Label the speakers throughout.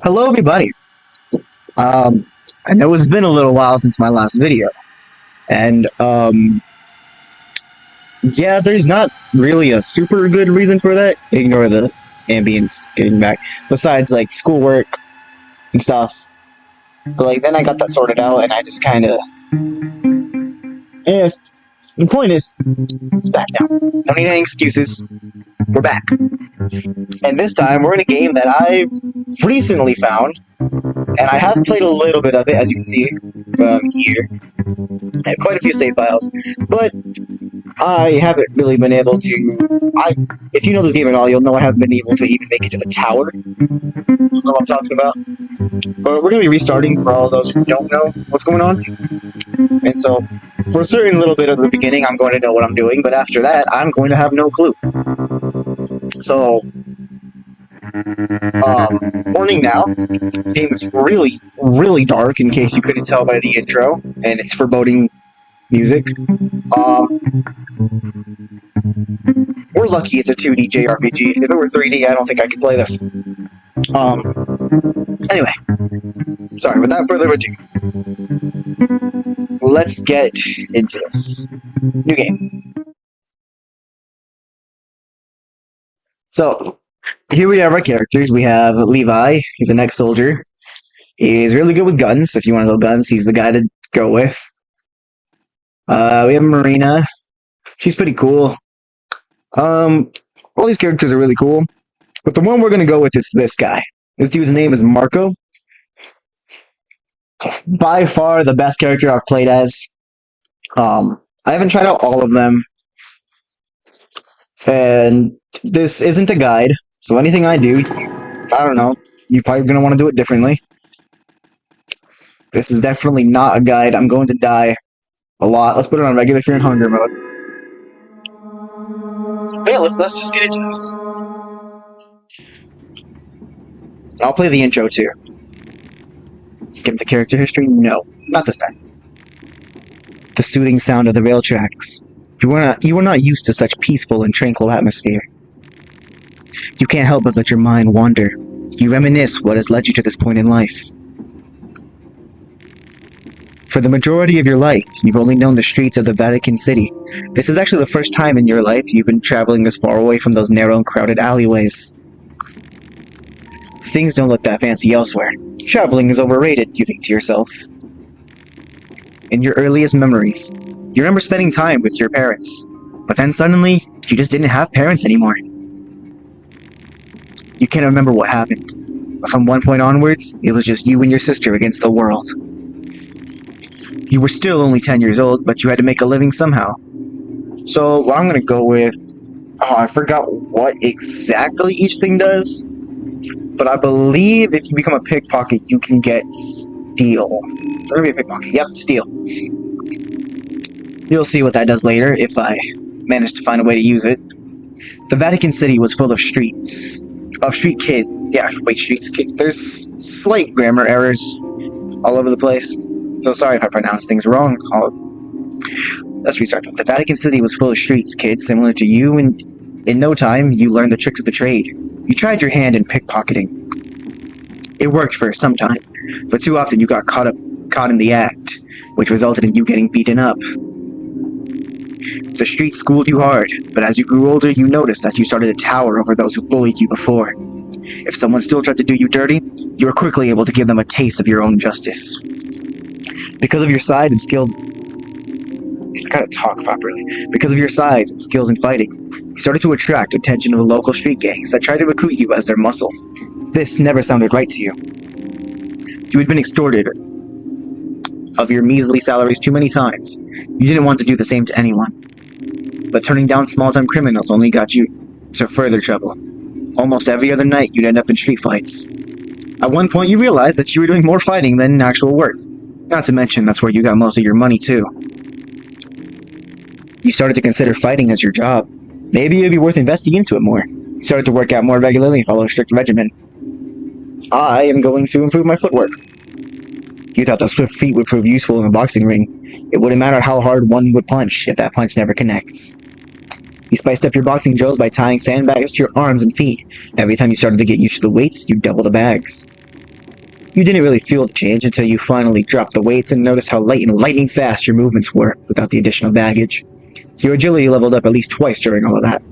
Speaker 1: Hello, everybody. Um, I know it's been a little while since my last video, and yeah, there's not really a super good reason for that. Ignore the ambience getting back. Besides, like schoolwork and stuff. But like, then I got that sorted out, and I just kind of, eh. The point is, it's back now. Don't need any excuses. We're back, and this time we're in a game that I recently found, and I have played a little bit of it, as you can see from here. I have quite a few save files, but I haven't really been able to. If you know this game at all, you'll know I haven't been able to even make it to the tower. You know what I'm talking about. But we're going to be restarting for all those who don't know what's going on. And so, for a certain little bit of the beginning, I'm going to know what I'm doing, but after that, I'm going to have no clue. So, warning now, this game is really, really dark, in case you couldn't tell by the intro, and it's foreboding music. We're lucky it's a 2D JRPG. If it were 3D, I don't think I could play this. Anyway, sorry, without further ado, let's get into this. New game. So, here we have our characters. We have Levi, he's an ex-soldier. He's really good with guns. If you want to go guns, he's the guy to go with. We have Marina. She's pretty cool. All these characters are really cool. But the one we're going to go with is this guy. This dude's name is Marco. By far the best character I've played as. I haven't tried out all of them. And this isn't a guide. So anything I do, I don't know, you're probably going to want to do it differently. This is definitely not a guide. I'm going to die a lot. Let's put it on regular fear and hunger mode. But yeah, let's just get into this. I'll play the intro too. Skip the character history? No, not this time. The soothing sound of the rail tracks. You are not used to such peaceful and tranquil atmosphere. You can't help but let your mind wander. You reminisce what has led you to this point in life. For the majority of your life, you've only known the streets of the Vatican City. This is actually the first time in your life you've been traveling this far away from those narrow and crowded alleyways. Things don't look that fancy elsewhere. Traveling is overrated, you think to yourself. In your earliest memories, you remember spending time with your parents, but then suddenly, you just didn't have parents anymore. You can't remember what happened, but from one point onwards, it was just you and your sister against the world. You were still only 10 years old, but you had to make a living somehow. So, what I'm gonna go with... Oh, I forgot what exactly each thing does. But I believe if you become a pickpocket, you can get steal. So, maybe a pickpocket. Yep, steal. You'll see what that does later, if I manage to find a way to use it. The Vatican City was full of streets. Of street kids. Yeah, wait, streets, kids. There's slight grammar errors all over the place. So sorry if I pronounce things wrong. Let's restart that. The Vatican City was full of streets, kids, similar to you, and in no time, you learned the tricks of the trade. You tried your hand in pickpocketing. It worked for some time, but too often you got caught in the act, which resulted in you getting beaten up. The streets schooled you hard, but as you grew older, you noticed that you started to tower over those who bullied you before. If someone still tried to do you dirty, you were quickly able to give them a taste of your own justice. Because of your size and skills... I gotta talk properly. Because of your size and skills in fighting, you started to attract attention of the local street gangs that tried to recruit you as their muscle. This never sounded right to you. You had been extorted of your measly salaries too many times. You didn't want to do the same to anyone. But turning down small-time criminals only got you to further trouble. Almost every other night, you'd end up in street fights. At one point, you realized that you were doing more fighting than actual work. Not to mention, that's where you got most of your money, too. You started to consider fighting as your job. Maybe it'd be worth investing into it more. You started to work out more regularly and follow a strict regimen. I am going to improve my footwork. You thought that swift feet would prove useful in the boxing ring. It wouldn't matter how hard one would punch if that punch never connects. You spiced up your boxing drills by tying sandbags to your arms and feet. Every time you started to get used to the weights, you double the bags. You didn't really feel the change until you finally dropped the weights and noticed how light and lightning fast your movements were without the additional baggage. Your agility leveled up at least twice during all of that.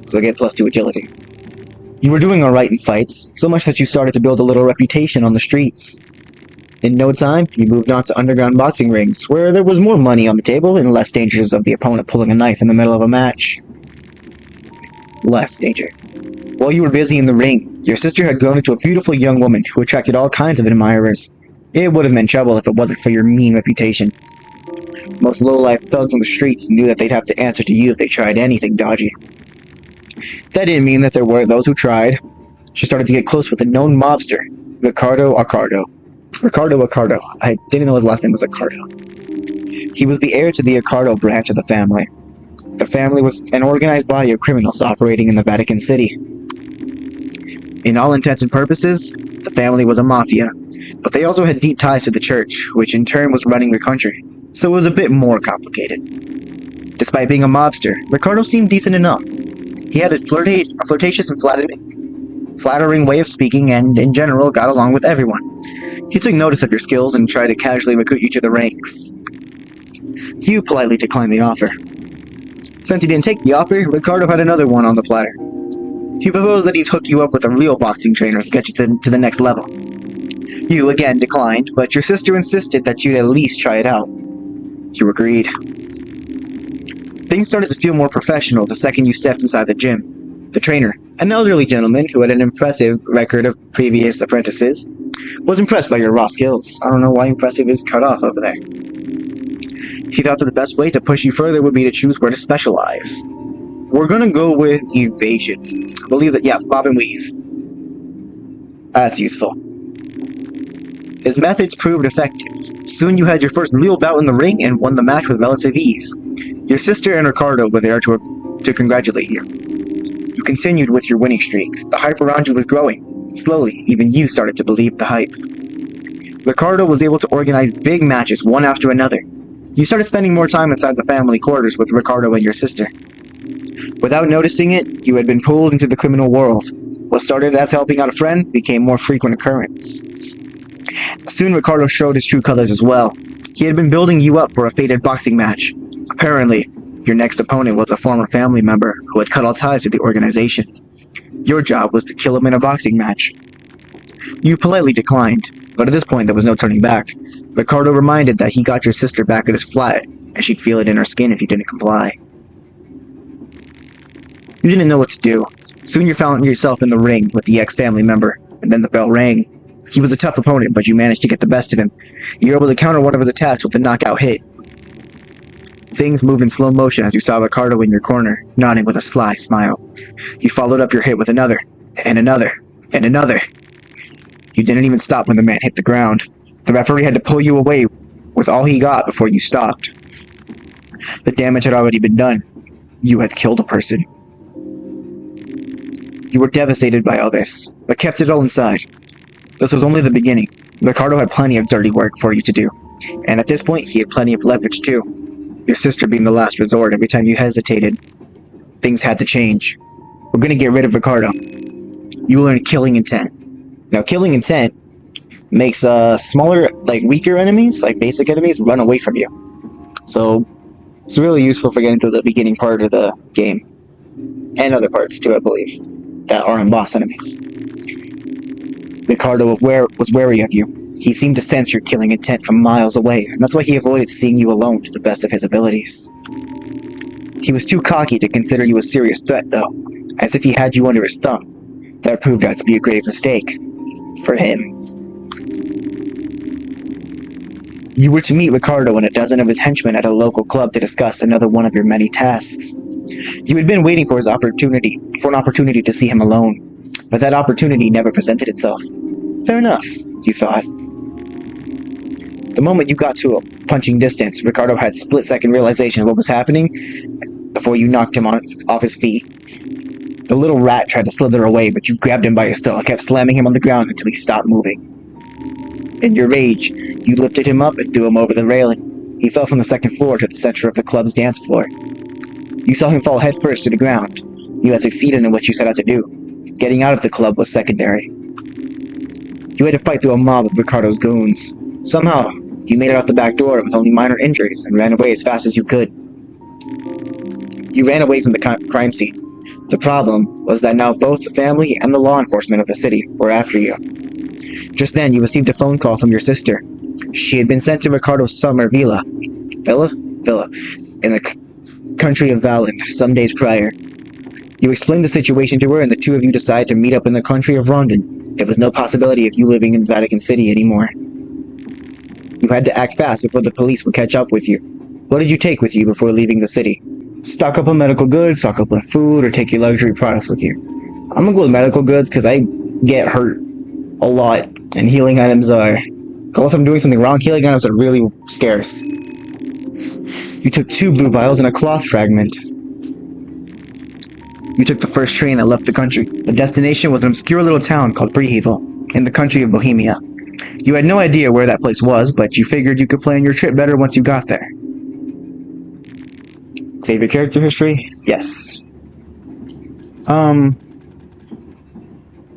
Speaker 1: So get +2 agility. You were doing alright in fights, so much that you started to build a little reputation on the streets. In no time, you moved on to underground boxing rings, where there was more money on the table and less dangers of the opponent pulling a knife in the middle of a match. Less danger. While you were busy in the ring, your sister had grown into a beautiful young woman who attracted all kinds of admirers. It would have meant trouble if it wasn't for your mean reputation. Most low-life thugs on the streets knew that they'd have to answer to you if they tried anything dodgy. That didn't mean that there weren't those who tried. She started to get close with a known mobster, Ricardo Accardo. I didn't know his last name was Accardo. He was the heir to the Accardo branch of the family. The family was an organized body of criminals operating in the Vatican City. In all intents and purposes, the family was a mafia, but they also had deep ties to the church, which in turn was running the country, so it was a bit more complicated. Despite being a mobster, Ricardo seemed decent enough. He had a flirtatious and flattering way of speaking, and in general got along with everyone. He took notice of your skills and tried to casually recruit you to the ranks. You politely declined the offer. Since you didn't take the offer, Ricardo had another one on the platter. He proposed that he'd hook you up with a real boxing trainer to get you to the next level. You again declined, but your sister insisted that you'd at least try it out. You agreed. Things started to feel more professional the second you stepped inside the gym. The trainer, an elderly gentleman who had an impressive record of previous apprentices, was impressed by your raw skills. I don't know why impressive is cut off over there. He thought that the best way to push you further would be to choose where to specialize. We're gonna go with evasion. I believe that, yeah, bob and weave. That's useful. His methods proved effective. Soon you had your first real bout in the ring and won the match with relative ease. Your sister and Ricardo were there to congratulate you. You continued with your winning streak. The hype around you was growing. Slowly, even you started to believe the hype. Ricardo was able to organize big matches one after another. You started spending more time inside the family quarters with Ricardo and your sister. Without noticing it, you had been pulled into the criminal world. What started as helping out a friend became more frequent occurrences. Soon Ricardo showed his true colors as well. He had been building you up for a fated boxing match. Apparently, your next opponent was a former family member who had cut all ties to the organization. Your job was to kill him in a boxing match. You politely declined, but at this point there was no turning back. Ricardo reminded that he got your sister back at his flat, and she'd feel it in her skin if you didn't comply. You didn't know what to do. Soon you found yourself in the ring with the ex-family member, and then the bell rang. He was a tough opponent, but you managed to get the best of him. You were able to counter one of his attacks with a knockout hit. Things moved in slow motion as you saw Ricardo in your corner, nodding with a sly smile. You followed up your hit with another, and another, and another. You didn't even stop when the man hit the ground. The referee had to pull you away with all he got before you stopped. The damage had already been done. You had killed a person. You were devastated by all this, but kept it all inside. This was only the beginning. Ricardo had plenty of dirty work for you to do, and at this point he had plenty of leverage too. Your sister being the last resort every time you hesitated. Things had to change. We're gonna get rid of Ricardo. You learn killing intent. Now, killing intent makes smaller, weaker enemies, basic enemies, run away from you. So, it's really useful for getting through the beginning part of the game. And other parts too, I believe, that aren't boss enemies. Ricardo was wary of you. He seemed to sense your killing intent from miles away, and that's why he avoided seeing you alone to the best of his abilities. He was too cocky to consider you a serious threat, though, as if he had you under his thumb. That proved out to be a grave mistake. For him. You were to meet Ricardo and a dozen of his henchmen at a local club to discuss another one of your many tasks. You had been waiting for an opportunity to see him alone, but that opportunity never presented itself. Fair enough, you thought. The moment you got to a punching distance, Ricardo had split-second realization of what was happening before you knocked him off his feet. The little rat tried to slither away, but you grabbed him by his throat and kept slamming him on the ground until he stopped moving. In your rage, you lifted him up and threw him over the railing. He fell from the second floor to the center of the club's dance floor. You saw him fall headfirst to the ground. You had succeeded in what you set out to do. Getting out of the club was secondary. You had to fight through a mob of Ricardo's goons. Somehow, you made it out the back door with only minor injuries and ran away as fast as you could. You ran away from the crime scene. The problem was that now both the family and the law enforcement of the city were after you. Just then, you received a phone call from your sister. She had been sent to Ricardo's summer villa, in the country of Valin, some days prior. You explained the situation to her, and the two of you decided to meet up in the country of Rondon. There was no possibility of you living in Vatican City anymore. You had to act fast before the police would catch up with you. What did you take with you before leaving the city? Stock up on medical goods, stock up on food, or take your luxury products with you. I'm gonna go with medical goods because I get hurt a lot, and healing items are... Unless I'm doing something wrong, healing items are really scarce. You took 2 blue vials and a cloth fragment. You took the first train that left the country. The destination was an obscure little town called Prehevel, in the country of Bohemia. You had no idea where that place was, but you figured you could plan your trip better once you got there. Save your character history? Yes.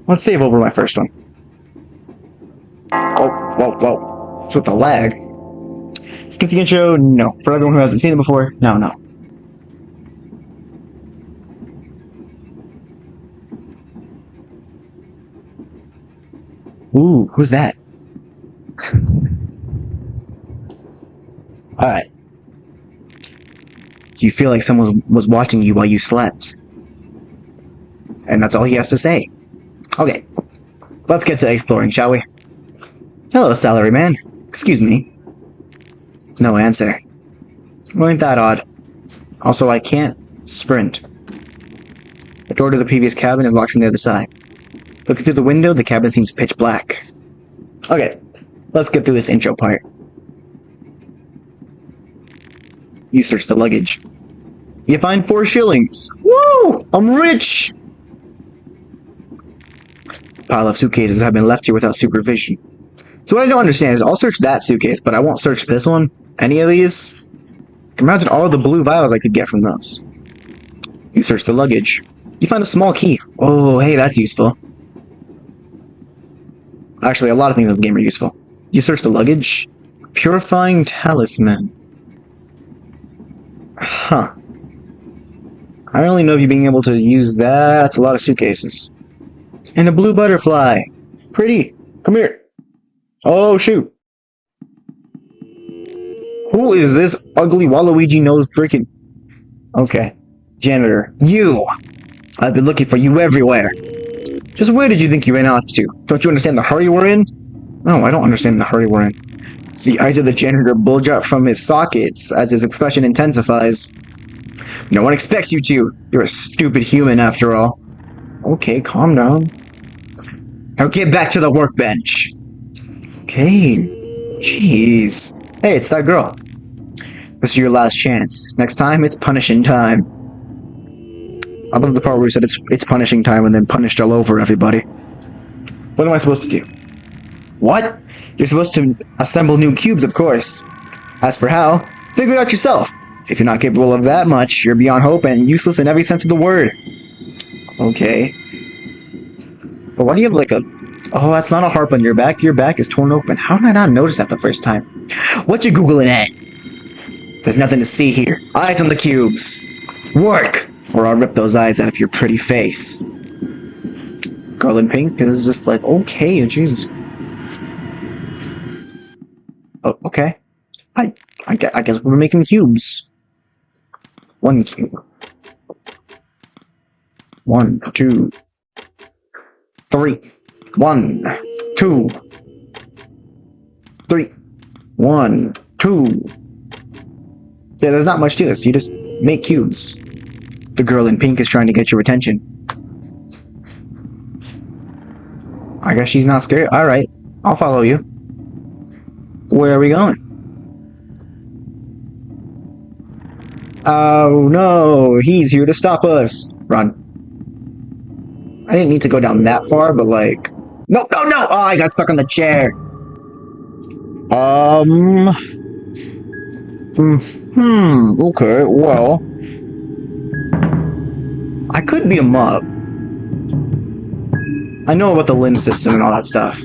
Speaker 1: Let's save over my first one. Whoa. What's with the lag? Skip the intro? No. For everyone who hasn't seen it before? No. Ooh, who's that? Alright. You feel like someone was watching you while you slept. And that's all he has to say. Okay. Let's get to exploring, shall we? Hello, salaryman. Excuse me. No answer. Wasn't that odd? Also, I can't sprint. The door to the previous cabin is locked from the other side. Looking through the window, the cabin seems pitch black. Okay, let's get through this intro part. You search the luggage. You find 4 shillings. Woo! I'm rich! Pile of suitcases have been left here without supervision. So what I don't understand is I'll search that suitcase, but I won't search this one. Any of these? Imagine all the blue vials I could get from those. You search the luggage. You find a small key. Oh, hey, that's useful. Actually, a lot of things in the game are useful. You search the luggage. Purifying talisman. Huh. I don't really know if you being able to use that. That's a lot of suitcases. And a blue butterfly. Pretty. Come here. Oh, shoot. Who is this ugly Waluigi nose freaking... Okay. Janitor. You! I've been looking for you everywhere. Just where did you think you ran off to? Don't you understand the hurry we're in? No, I don't understand the hurry we're in. The eyes of the janitor bulge out from his sockets as his expression intensifies. No one expects you to. You're a stupid human after all. Okay, calm down. Now get back to the workbench. Okay. Jeez. Hey, it's that girl. This is your last chance. Next time, it's punishing time. I love the part where he said it's punishing time and then punished all over everybody. What am I supposed to do? What? You're supposed to assemble new cubes, of course. As for how, figure it out yourself. If you're not capable of that much, you're beyond hope and useless in every sense of the word. Okay. But why do you have like a... Oh, that's not a harp on your back. Your back is torn open. How did I not notice that the first time? What you Googling at? There's nothing to see here. Eyes on the cubes. Work! Or I'll rip those eyes out of your pretty face. Girl in pink is just like, okay, Jesus. Oh, okay. I guess we're making cubes. 1 cube. 1, 2, 3. 1, 2, 3. 1, 2. Yeah, there's not much to this. You just make cubes. The girl in pink is trying to get your attention. I guess she's not scared. Alright, I'll follow you. Where are we going? Oh no, he's here to stop us. Run. I didn't need to go down that far, but like... No! Oh, I got stuck on the chair. Okay, well... I could beat him up. I know about the limb system and all that stuff.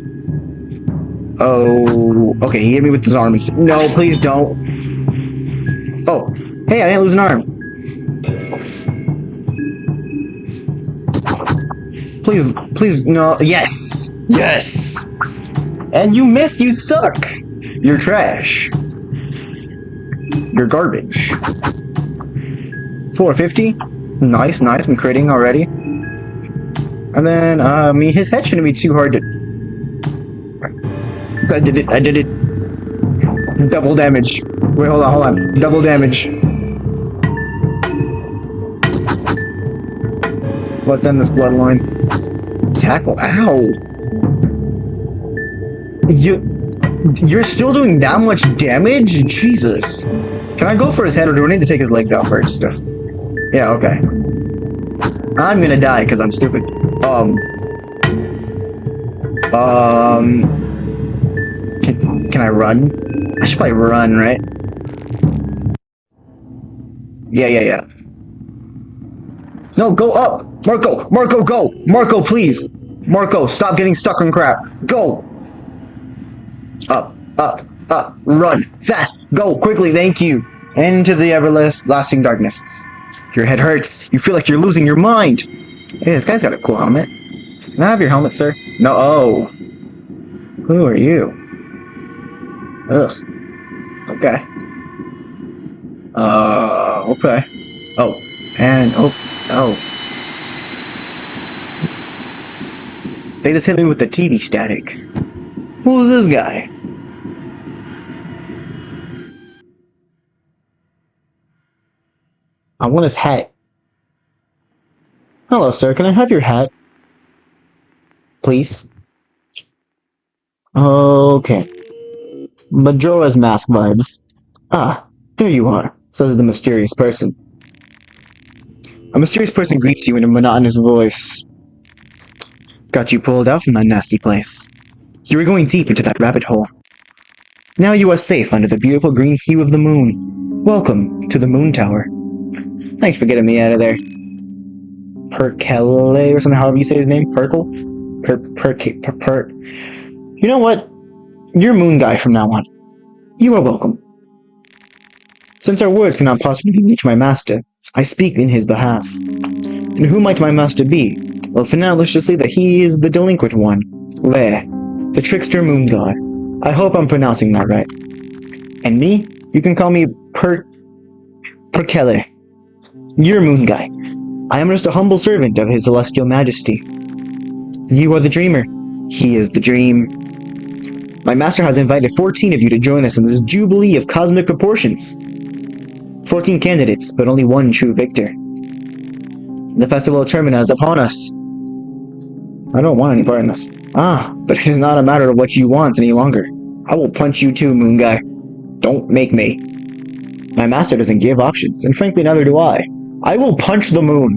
Speaker 1: Oh, okay, he hit me with his arm instead. No, please don't. Oh, hey, I didn't lose an arm. Please, please, no. Yes! Yes! And you missed, you suck! You're trash. You're garbage. 450? Nice, nice, I'm critting already. And then, his head shouldn't be too hard to... I did it. Double damage. Wait, hold on. Double damage. Let's end this bloodline. Tackle. Ow! You're still doing that much damage? Jesus. Can I go for his head, or do I need to take his legs out first? Yeah, okay. I'm gonna die because I'm stupid. Can I run? I should probably run, right? Yeah. No, go up! Marco, go! Marco, please! Marco, stop getting stuck on crap. Go! Up. Run. Fast. Go, quickly, thank you. Into the everlasting darkness. Your head hurts. You feel like you're losing your mind. Hey, this guy's got a cool helmet. Can I have your helmet, sir? No, oh. Who are you? Ugh. Okay. Okay. Oh. And, oh. They just hit me with the TV static. Who's this guy? I want his hat. Hello, sir. Can I have your hat? Please? Okay. Majora's Mask vibes. Ah, there you are, says the mysterious person. A mysterious person greets you in a monotonous voice. Got you pulled out from that nasty place. You were going deep into that rabbit hole. Now you are safe under the beautiful green hue of the moon. Welcome to the Moon Tower. Thanks for getting me out of there. Perkele or something, however you say his name. Perkle? You know what? You're Moon Guy from now on. You are welcome. Since our words cannot possibly reach my master, I speak in his behalf. And who might my master be? Well, for now, let's just say that he is the delinquent one. Where? The trickster moon god. I hope I'm pronouncing that right. And me? You can call me Perkele. You're Moon Guy. I am just a humble servant of his celestial majesty. You are the dreamer. He is the dream. My master has invited 14 of you to join us in this jubilee of cosmic proportions. 14 candidates, but only one true victor. The festival of Termina is upon us. I don't want any part in this. Ah, but it is not a matter of what you want any longer. I will punch you too, Moon Guy. Don't make me. My master doesn't give options, and frankly neither do I. I will punch the moon.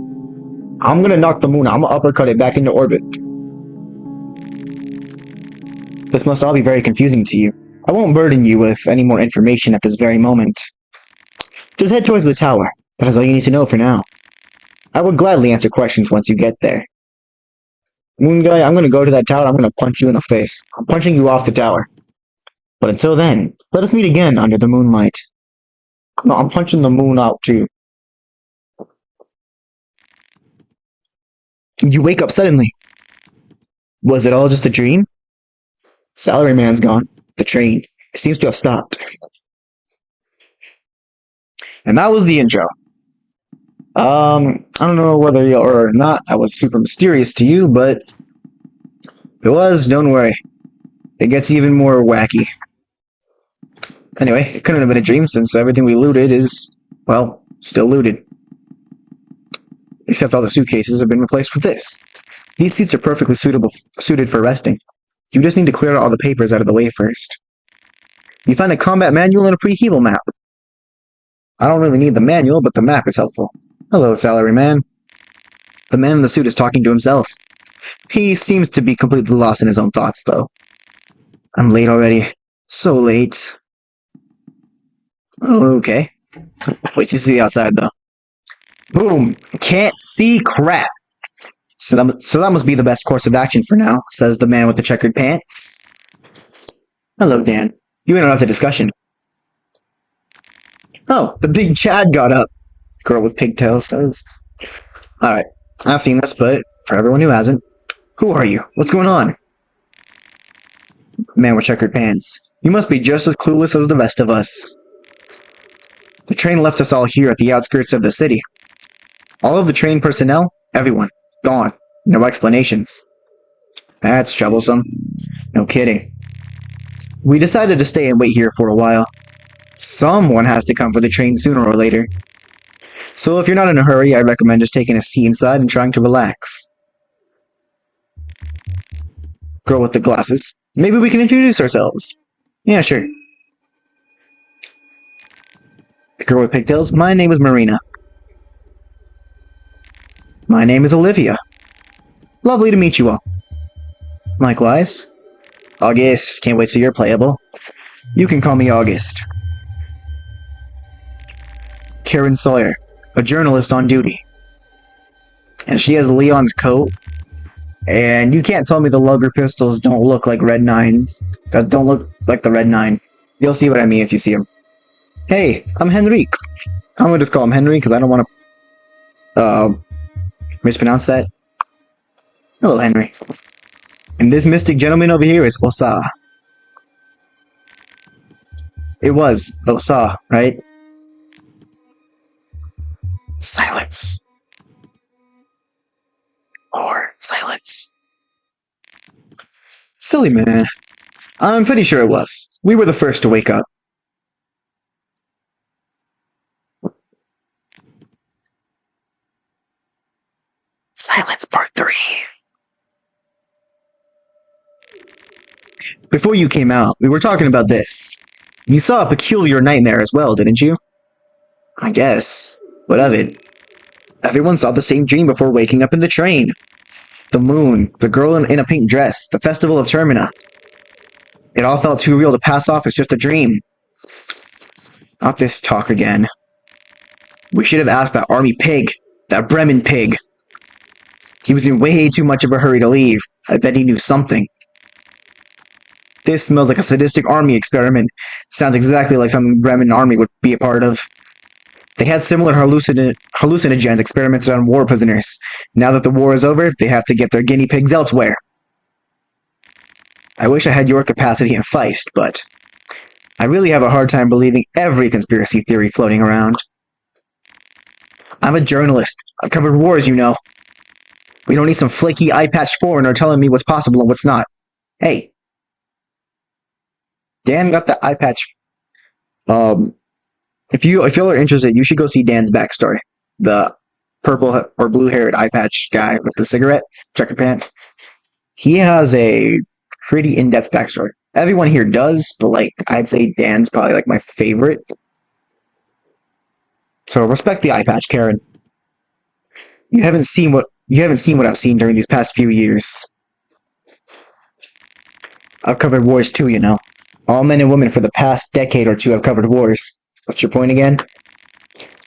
Speaker 1: I'm gonna knock the moon. I'm gonna uppercut it back into orbit. This must all be very confusing to you. I won't burden you with any more information at this very moment. Just head towards the tower. That is all you need to know for now. I would gladly answer questions once you get there. Moon Guy, I'm gonna go to that tower. I'm gonna punch you in the face. I'm punching you off the tower. But until then, let us meet again under the moonlight. No, I'm punching the moon out too. You wake up suddenly. Was it all just a dream? Salaryman's gone. The train. It seems to have stopped. And that was the intro. I don't know whether or not I was super mysterious to you, but if it was, don't worry. It gets even more wacky. Anyway, it couldn't have been a dream since everything we looted is, well, still looted. Except all the suitcases have been replaced with this. These seats are perfectly suited for resting. You just need to clear all the papers out of the way first. You find a combat manual and a pre-heal map. I don't really need the manual, but the map is helpful. Hello, salaryman. The man in the suit is talking to himself. He seems to be completely lost in his own thoughts, though. I'm late already. So late. Okay. Wait till you see outside, though. Boom! Can't see crap! So that must be the best course of action for now, says the man with the checkered pants. Hello, Dan. You interrupt the discussion. Oh, the big Chad got up. Girl with pigtails says. Alright, I've seen this, but for everyone who hasn't, who are you? What's going on? Man with checkered pants. You must be just as clueless as the rest of us. The train left us all here at the outskirts of the city. All of the train personnel, everyone, gone. No explanations. That's troublesome. No kidding. We decided to stay and wait here for a while. Someone has to come for the train sooner or later. So if you're not in a hurry, I recommend just taking a seat inside and trying to relax. Girl with the glasses. Maybe we can introduce ourselves. Yeah, sure. The girl with pigtails. My name is Marina. My name is Olivia. Lovely to meet you all. Likewise. August. Can't wait till you're playable. You can call me August. Karen Sawyer, a journalist on duty. And she has Leon's coat. And you can't tell me the Luger pistols don't look like Red 9s. That don't look like the Red 9. You'll see what I mean if you see him. Hey, I'm Henrique. I'm gonna just call him Henry because I don't want to mispronounce that. Hello, Henry. And this mystic gentleman over here is Osa. It was Osa, right? Silence. Or silence. Silly man. I'm pretty sure it was. We were the first to wake up. Silence Part 3. Before you came out, we were talking about this. You saw a peculiar nightmare as well, didn't you? I guess. What of it? Everyone saw the same dream before waking up in the train. The moon, the girl in a pink dress, the festival of Termina. It all felt too real to pass off as just a dream. Not this talk again. We should have asked that army pig, that Bremen pig. He was in way too much of a hurry to leave. I bet he knew something. This smells like a sadistic army experiment. Sounds exactly like something Bremen army would be a part of. They had similar hallucinogens experimented on war prisoners. Now that the war is over, they have to get their guinea pigs elsewhere. I wish I had your capacity in Feist, but I really have a hard time believing every conspiracy theory floating around. I'm a journalist. I've covered wars, you know. We don't need some flaky eye-patched foreigner telling me what's possible and what's not. Hey. Dan got the eye patch. If y'all are interested, you should go see Dan's backstory. The purple or blue-haired eye patch guy with the cigarette, checkered pants. He has a pretty in-depth backstory. Everyone here does, but like I'd say Dan's probably like my favorite. So respect the eye patch, Karen. You haven't seen what I've seen during these past few years. I've covered wars too, you know. All men and women for the past decade or two have covered wars. What's your point again?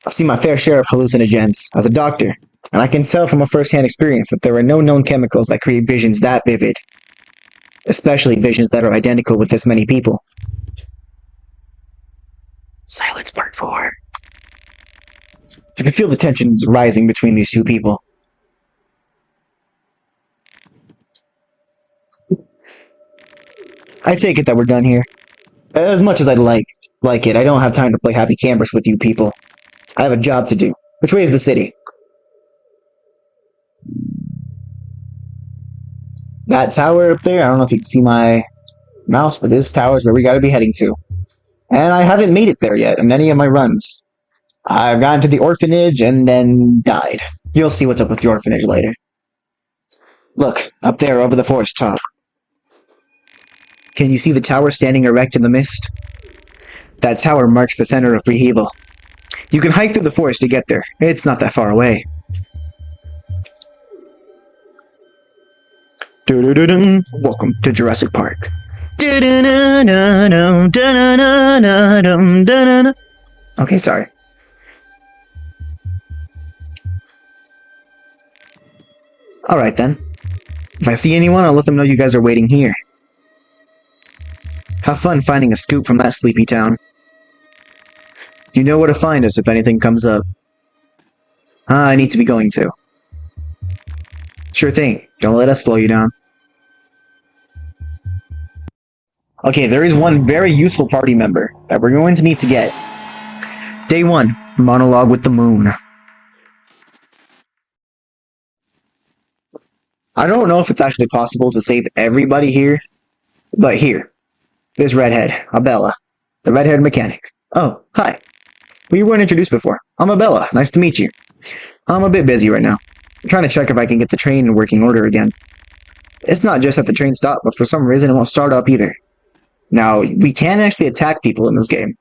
Speaker 1: I've seen my fair share of hallucinogens as a doctor, and I can tell from a first-hand experience that there are no known chemicals that create visions that vivid. Especially visions that are identical with this many people. Silence Part 4. You can feel the tensions rising between these two people. I take it that we're done here. As much as I'd like it, I don't have time to play happy campers with you people. I have a job to do. Which way is the city? That tower up there, I don't know if you can see my mouse, but this tower is where we gotta be heading to. And I haven't made it there yet in any of my runs. I've gotten to the orphanage and then died. You'll see what's up with the orphanage later. Look, up there over the forest top. Can you see the tower standing erect in the mist? That tower marks the center of Brehevel. You can hike through the forest to get there. It's not that far away. Welcome to Jurassic Park. Okay, sorry. Alright then. If I see anyone, I'll let them know you guys are waiting here. Have fun finding a scoop from that sleepy town. You know where to find us if anything comes up. I need to be going to. Sure thing. Don't let us slow you down. Okay, there is one very useful party member that we're going to need to get. Day 1. Monologue with the moon. I don't know if it's actually possible to save everybody here, but here. This redhead, Abella. The redhead mechanic. Oh, hi. We weren't introduced before. I'm Abella. Nice to meet you. I'm a bit busy right now. I'm trying to check if I can get the train in working order again. It's not just at the train stop, but for some reason it won't start up either. Now, we can actually attack people in this game.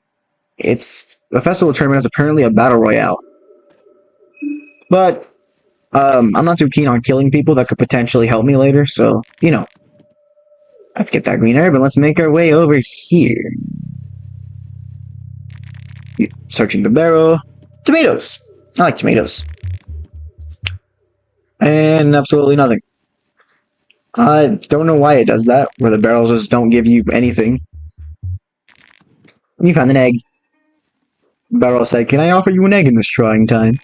Speaker 1: The Festival of Termina is apparently a battle royale. But, I'm not too keen on killing people that could potentially help me later, so, you know. Let's get that green herb and let's make our way over here. Searching the barrel. Tomatoes! I like tomatoes. And absolutely nothing. I don't know why it does that, where the barrels just don't give you anything. You found an egg. Barrel said, "Can I offer you an egg in this trying time?"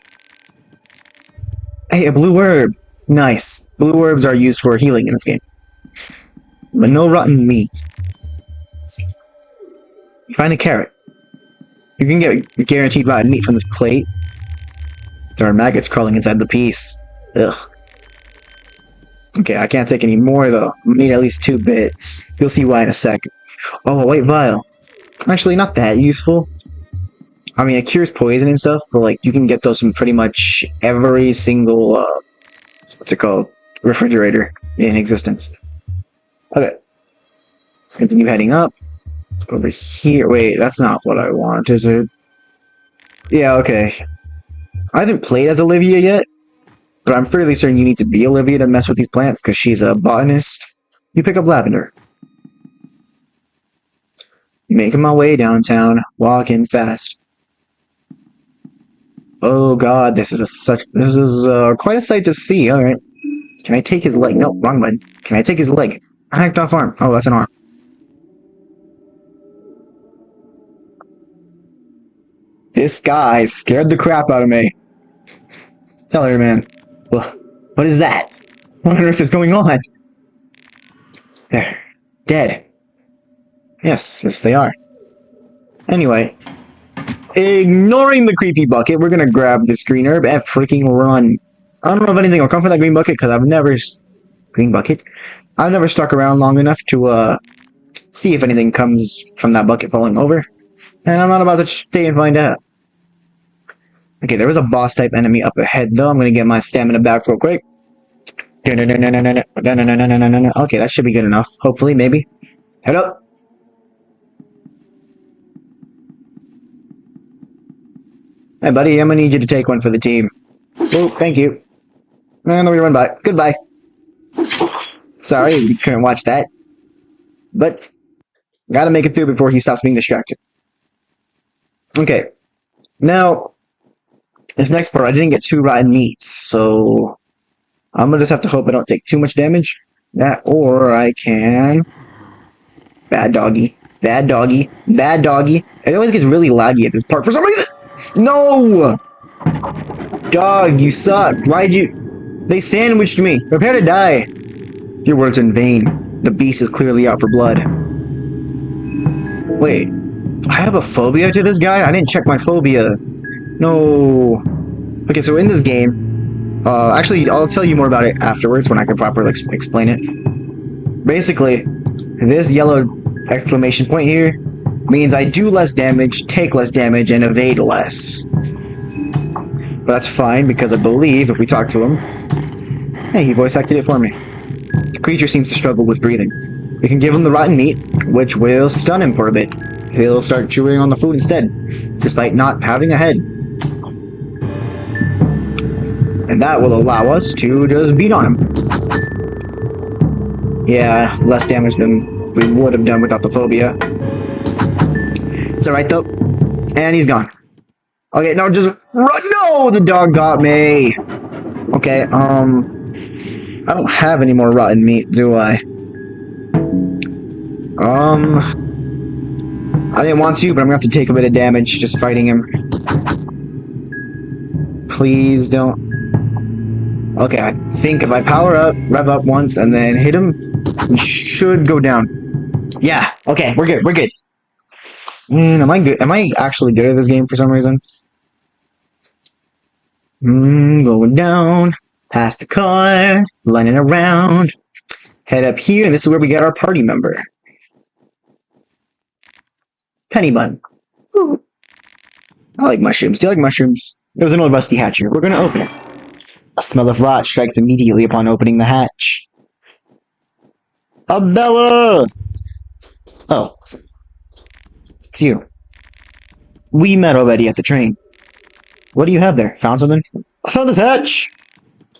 Speaker 1: Hey, a blue herb. Nice. Blue herbs are used for healing in this game. But no rotten meat. You find a carrot. You can get guaranteed rotten meat from this plate. There are maggots crawling inside the piece. Ugh. Okay, I can't take any more though. I need at least 2 bits. You'll see why in a sec. Oh, a white vial. Actually, not that useful. I mean, it cures poison and stuff, but like, you can get those from pretty much every single, what's it called? Refrigerator in existence. Okay. Let's continue heading up. Over here. Wait, that's not what I want, is it? Yeah, okay. I haven't played as Olivia yet, but I'm fairly certain you need to be Olivia to mess with these plants, because she's a botanist. You pick up lavender. Making my way downtown, walking fast. Oh god, this is quite a sight to see, alright. Can I take his leg? No, wrong button. Can I take his leg? I hacked off arm. Oh, that's an arm. This guy scared the crap out of me. Sorry, man. Well, what is that? What on earth is going on? They're dead. Yes, they are. Anyway, ignoring the creepy bucket, we're gonna grab this green herb and freaking run. I don't know if anything will come from that green bucket because I've never... Green bucket? I've never stuck around long enough to, see if anything comes from that bucket falling over. And I'm not about to stay and find out. Okay, there was a boss-type enemy up ahead, though. I'm gonna get my stamina back real quick. Okay, that should be good enough. Hopefully, maybe. Head up! Hey, buddy, I'm gonna need you to take one for the team. Oh, thank you. And then we run by. Goodbye. Sorry, you couldn't watch that. But, gotta make it through before he stops being distracted. Okay. Now, this next part, I didn't get 2 rotten meats, so I'm gonna just have to hope I don't take too much damage. That, or I can... Bad doggy. Bad doggy. Bad doggy. It always gets really laggy at this part for some reason! No! Dog, you suck. Why'd you... They sandwiched me. Prepare to die. Your words are in vain. The beast is clearly out for blood. Wait. I have a phobia to this guy? I didn't check my phobia. No. Okay, so in this game... actually, I'll tell you more about it afterwards when I can properly explain it. Basically, this yellow exclamation point here means I do less damage, take less damage, and evade less. But that's fine, because I believe if we talk to him... Hey, he voice acted it for me. The creature seems to struggle with breathing. We can give him the rotten meat, which will stun him for a bit. He'll start chewing on the food instead, despite not having a head. And that will allow us to just beat on him. Yeah, less damage than we would have done without the phobia. It's alright though. And he's gone. Okay, no, just run! No! The dog got me! Okay, I don't have any more rotten meat, do I? I didn't want to, but I'm gonna have to take a bit of damage just fighting him. Please don't. Okay, I think if I power up, rev up once, and then hit him, we should go down. Yeah, okay, we're good, we're good. Man, am I good? Am I actually good at this game for some reason? Going down, past the car, lining around. Head up here, and this is where we get our party member. Penny bun. Ooh. I like mushrooms. Do you like mushrooms? It was an old rusty hatcher. We're gonna open it. A smell of rot strikes immediately upon opening the hatch. Abella! Oh. It's you. We met already at the train. What do you have there? Found something? I found this hatch!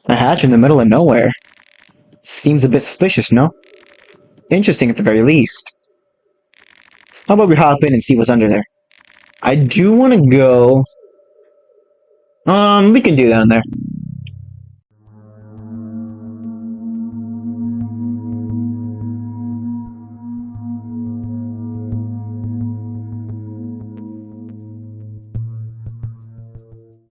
Speaker 1: A hatch in the middle of nowhere. Seems a bit suspicious, no? Interesting at the very least. How about we hop in and see what's under there? I do want to go... we can do that in there.